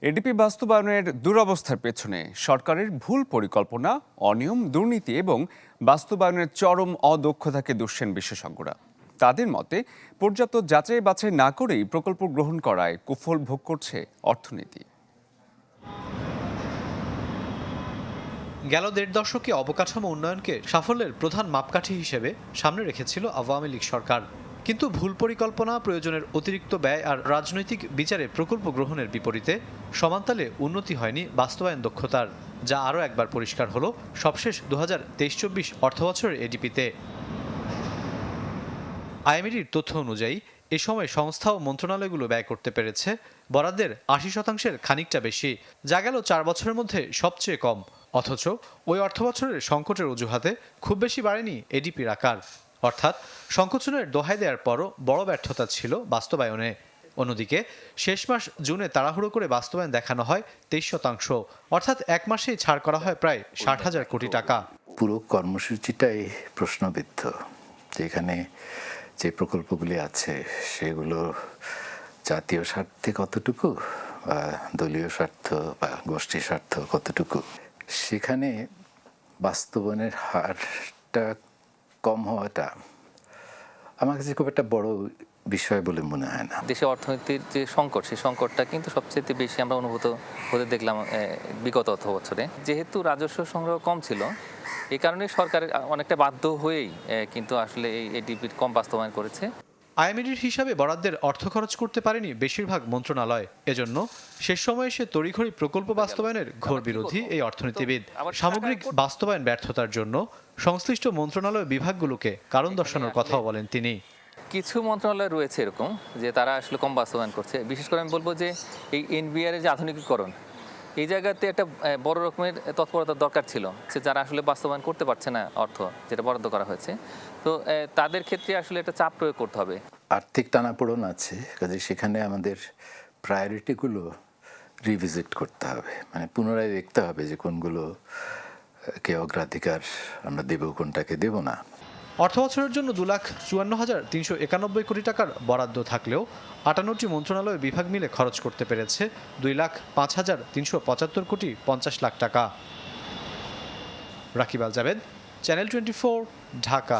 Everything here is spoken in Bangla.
এডিপি বাস্তবায়নের দুরবস্থার পেছনে সরকারের ভুল পরিকল্পনা, অনিয়ম, দুর্নীতি এবং বাস্তবায়নের চরম অদক্ষতাকে দুষছেন বিশেষজ্ঞরা। তাদের মতে পর্যাপ্ত যাচাই বাছাই না করেই প্রকল্প গ্রহণ করায় কুফল ভোগ করছে অর্থনীতি। গেল দেড় দশকে অবকাঠামো উন্নয়নকে সাফল্যের প্রধান মাপকাঠি হিসেবে সামনে রেখেছিল আওয়ামী লীগ সরকার। কিন্তু ভুল পরিকল্পনা, প্রয়োজনের অতিরিক্ত ব্যয় আর রাজনৈতিক বিচারে প্রকল্প গ্রহণের বিপরীতে সমান্তালে উন্নতি হয়নি বাস্তবায়ন দক্ষতার, যা আরও একবার পরিষ্কার হলো সবশেষ 2023-24 অর্থবছরের এডিপিতে। আইএমডির তথ্য অনুযায়ী এ সময় সংস্থা ও মন্ত্রণালয়গুলো ব্যয় করতে পেরেছে বরাদ্দের 80%-এর খানিকটা বেশি, যা গেল 4 বছরের মধ্যে সবচেয়ে কম। অথচ ওই অর্থবছরের সংকটের অজুহাতে খুব বেশি বাড়েনি এডিপির আকার। অর্থাৎ সংকোচনের দোহাই দেওয়ার পরও বড় ব্যর্থতা ছিল বাস্তবায়নে। অন্যদিকে শেষ মাস জুনে তাড়াহুড়ো করে বাস্তবায়ন দেখানো হয় 23%, অর্থাৎ এক মাসেই ছাড় করা হয় প্রায় 60,000 কোটি টাকা। পুরো কর্মসূচিটাই প্রশ্নবিদ্ধ। যেখানে যে প্রকল্পগুলি আছে সেগুলো জাতীয় স্বার্থে কতটুকু বা দলীয় স্বার্থ বা গোষ্ঠী স্বার্থ কতটুকু, সেখানে বাস্তবায়নের হারটা কম হওয়াটা আমার কাছে খুব একটা বড় বিষয় বলে মনে হয় না। দেশে অর্থনীতির যে সংকট, সেই সংকটটা কিন্তু সবচেয়ে বেশি আমরা অনুভূত হতে দেখলাম বিগত অর্থ বছরে। যেহেতু রাজস্ব সংগ্রহ কম ছিল, এই কারণে সরকার অনেকটা বাধ্য হয়েই কিন্তু আসলে এই এডিপির কম বাস্তবায়ন করেছে। আইএমডির হিসাবে বরাদ্দের অর্থ খরচ করতে পারেনি বেশিরভাগ মন্ত্রণালয়। এজন্য শেষ সময়ে এসে তড়িঘড়ি প্রকল্প বাস্তবায়নের ঘোর বিরোধী এই অর্থনীতিবিদ। সামগ্রিক বাস্তবায়ন ব্যর্থতার জন্য সংশ্লিষ্ট মন্ত্রণালয় বিভাগগুলোকে কারণ দর্শানোর কথাও বলেন তিনি। কিছু মন্ত্রণালয় রয়েছে এরকম যে তারা আসলে কম বাস্তবায়ন করছে। বিশেষ করে আমি বলবো যে এই এনবিআর এর যে আধুনিকীকরণ, এই জায়গাতে একটা বড় রকমের তৎপরতার দরকার ছিল, যে যারা আসলে বাস্তবায়ন করতে পারছে না অর্থ যেটা বরাদ্দ করা হয়েছে। তো তাদের ক্ষেত্রে আসলে একটা চাপ প্রয়োগ করতে হবে। আর্থিক টানাপোড়েন আছে, কাজে সেখানে আমাদের প্রায়োরিটিগুলো রিভিজিট করতে হবে, মানে পুনরায় দেখতে হবে যে কোনগুলো কে অগ্রাধিকার আমরা দেব, কোনটাকে দেব না। অর্থবছরের জন্য 2,54,391 কোটি টাকার বরাদ্দ থাকলেও 58টি মন্ত্রণালয় বিভাগ মিলে খরচ করতে পেরেছে 2,05,375 কোটি 50 লাখ টাকা। রাকিব আল জাবেদ, চ্যানেল 24, ঢাকা।